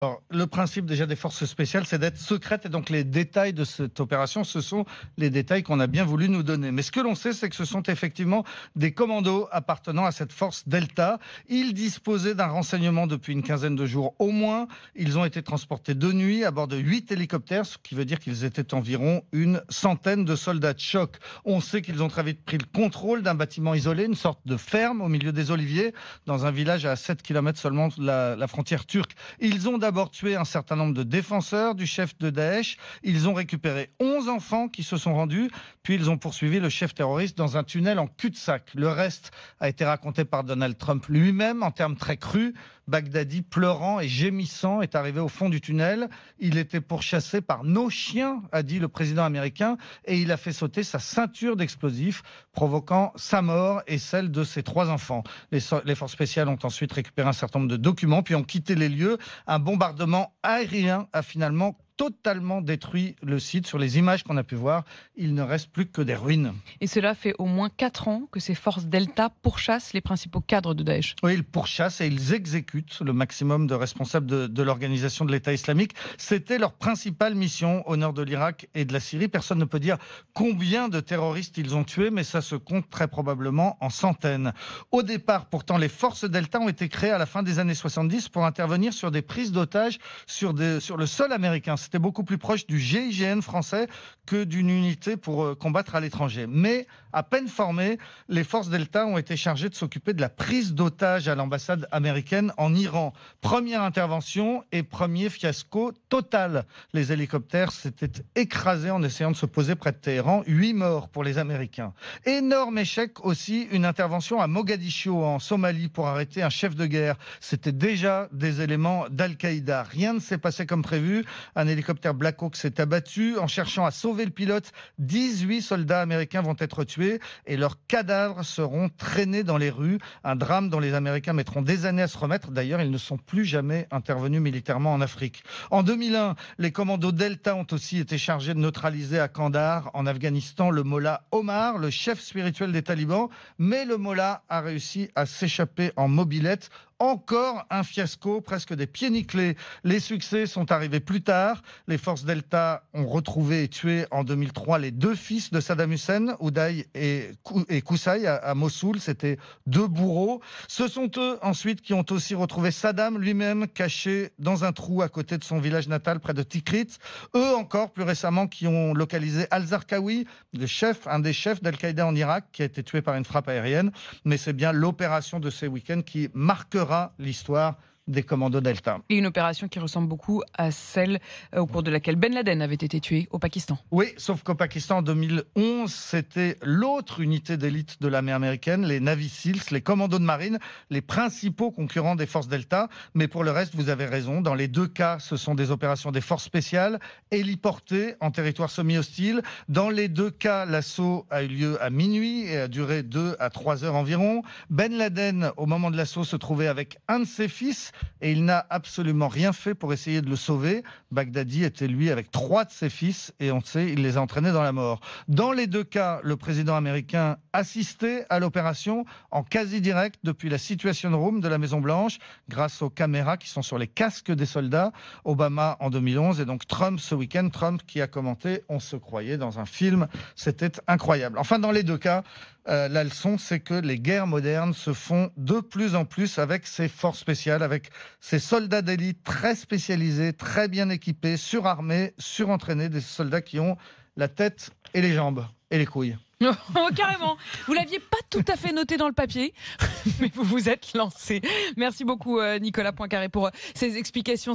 Alors, le principe déjà des forces spéciales, c'est d'être secrètes et donc les détails de cette opération, ce sont les détails qu'on a bien voulu nous donner. Mais ce que l'on sait, c'est que ce sont effectivement des commandos appartenant à cette force Delta. Ils disposaient d'un renseignement depuis une quinzaine de jours au moins. Ils ont été transportés de nuit à bord de 8 hélicoptères, ce qui veut dire qu'ils étaient environ une centaine de soldats de choc. On sait qu'ils ont très vite pris le contrôle d'un bâtiment isolé, une sorte de ferme au milieu des oliviers, dans un village à 7 km seulement de la frontière turque. Ils ont d'abord tué un certain nombre de défenseurs du chef de Daesh. Ils ont récupéré 11 enfants qui se sont rendus, puis ils ont poursuivi le chef terroriste dans un tunnel en cul-de-sac. Le reste a été raconté par Donald Trump lui-même en termes très crus. Baghdadi, pleurant et gémissant, est arrivé au fond du tunnel. Il était pourchassé par nos chiens, a dit le président américain, et il a fait sauter sa ceinture d'explosifs, provoquant sa mort et celle de ses 3 enfants. Les forces spéciales ont ensuite récupéré un certain nombre de documents, puis ont quitté les lieux. Un bombardement aérien a finalement totalement détruit le site. Sur les images qu'on a pu voir, il ne reste plus que des ruines. Et cela fait au moins 4 ans que ces forces Delta pourchassent les principaux cadres de Daesh. Oui, ils pourchassent et ils exécutent le maximum de responsables de l'organisation de l'État islamique. C'était leur principale mission au nord de l'Irak et de la Syrie. Personne ne peut dire combien de terroristes ils ont tués, mais ça se compte très probablement en centaines. Au départ, pourtant, les forces Delta ont été créées à la fin des années 70 pour intervenir sur des prises d'otages sur le sol américain. C'était beaucoup plus proche du GIGN français que d'une unité pour combattre à l'étranger. Mais, à peine formées, les forces Delta ont été chargées de s'occuper de la prise d'otages à l'ambassade américaine en Iran. Première intervention et premier fiasco total. Les hélicoptères s'étaient écrasés en essayant de se poser près de Téhéran. 8 morts pour les Américains. Énorme échec aussi, une intervention à Mogadiscio, en Somalie, pour arrêter un chef de guerre. C'était déjà des éléments d'Al-Qaïda. Rien ne s'est passé comme prévu. Un hélicoptère Black Hawk s'est abattu. En cherchant à sauver le pilote, 18 soldats américains vont être tués et leurs cadavres seront traînés dans les rues. Un drame dont les Américains mettront des années à se remettre. D'ailleurs, ils ne sont plus jamais intervenus militairement en Afrique. En 2001, les commandos Delta ont aussi été chargés de neutraliser à Kandahar, en Afghanistan, le mollah Omar, le chef spirituel des talibans. Mais le mollah a réussi à s'échapper en mobilette. Encore un fiasco, presque des pieds nickelés. Les succès sont arrivés plus tard. Les forces Delta ont retrouvé et tué en 2003 les 2 fils de Saddam Hussein, Uday et Qusay à Mossoul. C'était 2 bourreaux. Ce sont eux ensuite qui ont aussi retrouvé Saddam lui-même caché dans un trou à côté de son village natal près de Tikrit. Eux encore, plus récemment, qui ont localisé Al-Zarqawi, un des chefs d'Al-Qaïda en Irak, qui a été tué par une frappe aérienne. Mais c'est bien l'opération de ces week-ends qui marquera l'histoire des commandos Delta. Et une opération qui ressemble beaucoup à celle au cours de laquelle Ben Laden avait été tué au Pakistan. Oui, sauf qu'au Pakistan, en 2011, c'était l'autre unité d'élite de l'armée américaine, les Navy Seals, les commandos de marine, les principaux concurrents des forces Delta. Mais pour le reste, vous avez raison. Dans les 2 cas, ce sont des opérations des forces spéciales, héliportées en territoire semi-hostile. Dans les 2 cas, l'assaut a eu lieu à minuit et a duré 2 à 3 heures environ. Ben Laden, au moment de l'assaut, se trouvait avec un de ses fils et il n'a absolument rien fait pour essayer de le sauver. Baghdadi était lui avec 3 de ses fils et on sait, il les a entraînés dans la mort. Dans les 2 cas, le président américain assistait à l'opération en quasi-direct depuis la Situation Room de la Maison-Blanche grâce aux caméras qui sont sur les casques des soldats. Obama en 2011 et donc Trump ce week-end. Trump qui a commenté « On se croyait dans un film ». C'était incroyable. Enfin, dans les 2 cas, la leçon, c'est que les guerres modernes se font de plus en plus avec ces forces spéciales, avec ces soldats d'élite très spécialisés, très bien équipés, surarmés, surentraînés, des soldats qui ont la tête et les jambes et les couilles. Oh, carrément. Vous l'aviez pas tout à fait noté dans le papier, mais vous vous êtes lancé. Merci beaucoup Nicolas Poincaré pour ces explications.